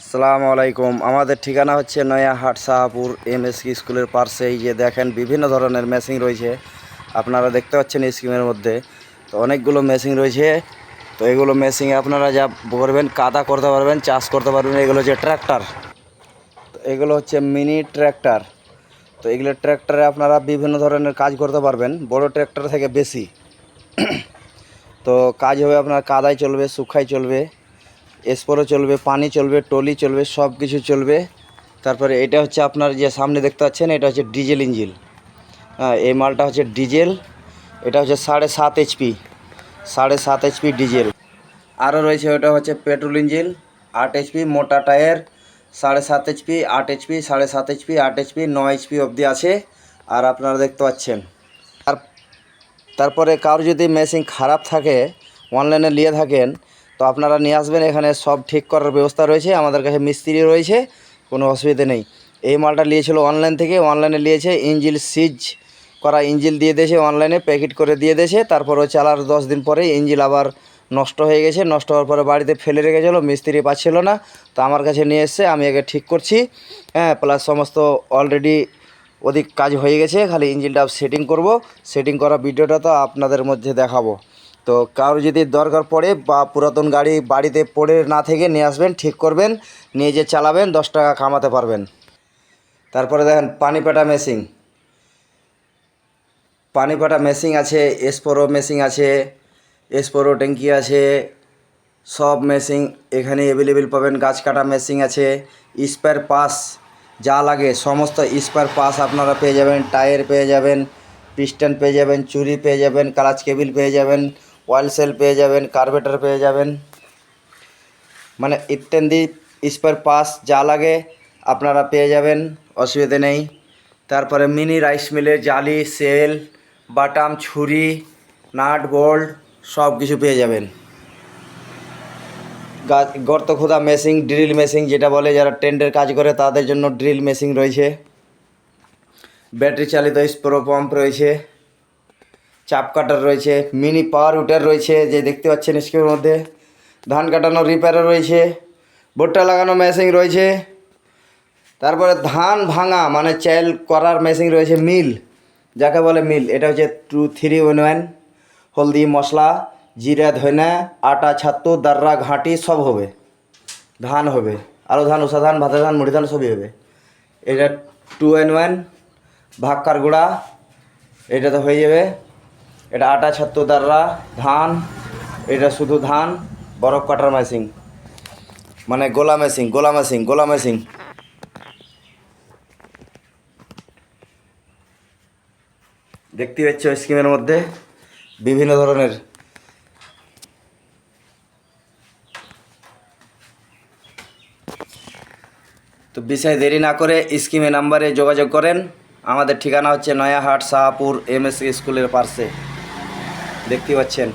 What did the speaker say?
আসসালামু আলাইকুম। আমাদের ঠিকানা হচ্ছে নয়াহাট শাহপুর এমএসকে স্কুলের পাশে। এই যে দেখেন বিভিন্ন ধরনের মেশিন রয়েছে, আপনারা দেখতে পাচ্ছেন স্ক্রিনের মধ্যে। তো অনেকগুলো মেশিন রয়েছে। তো এগুলো মেশিনে আপনারা যা করবেন, কাদা করতে পারবেন, চাষ করতে পারবেন। এগুলো হচ্ছে ট্র্যাক্টর, তো এগুলো হচ্ছে মিনি ট্র্যাক্টর। তো এগুলো ট্র্যাক্টরে আপনারা বিভিন্ন ধরনের কাজ করতে পারবেন, বড় ট্র্যাক্টর থেকে বেশি। তো কাজ হবে আপনার কাদায় চলবে, শুকায় চলবে, স্প্রে চলবে, পানি চলবে, টলি চলবে, সব কিছু চলবে। তারপরে এটা হচ্ছে আপনার যে সামনে দেখতে পাচ্ছেন, এটা হচ্ছে ডিজেল ইঞ্জিন। হ্যাঁ, এই মালটা হচ্ছে ডিজেল। এটা হচ্ছে 7.5 HP, 7.5 HP ডিজেল। আরও রয়েছে, ওটা হচ্ছে পেট্রোল ইঞ্জিন, 8 HP, মোটা tyre, 7.5 HP, 8 HP, 7.5 HP, 8 HP, 9 HP অবধি আছে। আর আপনারা দেখতে পাচ্ছেন। তারপরে কারো যদি মেশিন খারাপ থাকে, অনলাইনে নিয়ে থাকেন, তো আপনারা নিয়ে আসবেন। এখানে সব ঠিক করার ব্যবস্থা রয়েছে, আমাদের কাছে মিস্ত্রি রয়েছে, কোনো অসুবিধা নেই। এই মালটা নিয়েছিল অনলাইন থেকে, অনলাইনে নিয়েছে, ইঞ্জিল সিজ করা ইঞ্জিল দিয়ে দিয়েছে, অনলাইনে প্যাকেট করে দিয়ে দিয়েছে। তারপরে চালার 10 দিন পরে ইঞ্জিল আবার নষ্ট হয়ে গেছে। নষ্ট হওয়ার পরে বাড়িতে ফেলে রেখেছিলো, মিস্ত্রি পাচ্ছিল না, তো আমার কাছে নিয়ে এসছে, আমি আগে ঠিক করছি। হ্যাঁ, প্লাস সমস্ত অলরেডি ওদিক কাজ হয়ে গেছে, খালি ইঞ্জিনটা সেটিং করব। সেটিং করা ভিডিওটা তো আপনাদের মধ্যে দেখাবো। তো কারো যদি দরকার পড়ে বা পুরাতন গাড়ি বাড়িতে পড়ে না থেকে নিয়ে আসবেন, ঠিক করবেন, নিয়ে যে চালাবেন, 10 টাকা কামাতে পারবেন। তারপরে দেখেন পানি পাটা মেশিন, পানি পাটা মেশিন আছে, স্প্রে মেশিন আছে, স্প্রে ট্যাঙ্কি আছে, সব মেশিন এখানে অ্যাভেলেবেল পাবেন। গাছ কাটা মেশিন আছে, স্পেয়ার পাস যা লাগে সমস্ত স্পেয়ার পাস আপনারা পেয়ে যাবেন। টায়ার পেয়ে যাবেন, পিস্টন পেয়ে যাবেন, চুরি পেয়ে যাবেন, ক্লাচ কেবিল পেয়ে যাবেন, অয়েল সেল পেয়ে যাবেন, কার্বেটার পেয়ে যাবেন, মানে ইত্যাদি স্পেয়ার পাস যা লাগে আপনারা পেয়ে যাবেন, অসুবিধে নেই। তারপরে মিনি রাইস মিলের জালি, সেল, বাটাম, ছুরি, নাট বোল্ট সব কিছু পেয়ে যাবেন। গর্ত খোদা মেশিন, ড্রিল মেশিন যেটা বলে, যারা টেন্ডের কাজ করে তাদের জন্য ড্রিল মেশিন রয়েছে। ব্যাটারি চালিত স্প্রে পাম্প রয়েছে, চাপ কাটার রয়েছে, মিনি পাওয়ার উটার রয়েছে যে দেখতে পাচ্ছেন স্ক্রিনের মধ্যে। ধান কাটানো রিপেয়ারও রয়েছে, ভুট্টা লাগানো মেশিন রয়েছে। তারপরে ধান ভাঙা মানে চাল করার মেশিন রয়েছে, মিল যাকে বলে মিল। এটা হচ্ছে 2311, হলদি, মশলা, জিরা, ধনা, আটা, ছাতু, দাররা, ঘাঁটি সব হবে। ধান হবে, আরও ধান, উষা ধান, ভাতের ধান, মুড়ি ধান সবই হবে। এটা 2in1 ভাক্কার গুঁড়া, এটা তো হয়ে যাবে। এটা আটা, ছাতু, দাররা, ধান, এটা শুধু ধান। বরফ কাটার মেশিন মানে গোলা মেশিন, গোলা মেশিন, গোলা মেশিন। দেখতে পাচ্ছ স্কিমের মধ্যে বিভিন্ন ধরনের। তো বিষয় দেরি না করে স্কিমে নাম্বারে যোগাযোগ করেন। আমাদের ঠিকানা হচ্ছে নয়াহাট শাহপুর এমএসকে স্কুলের পাশে, দেখতে পাচ্ছেন।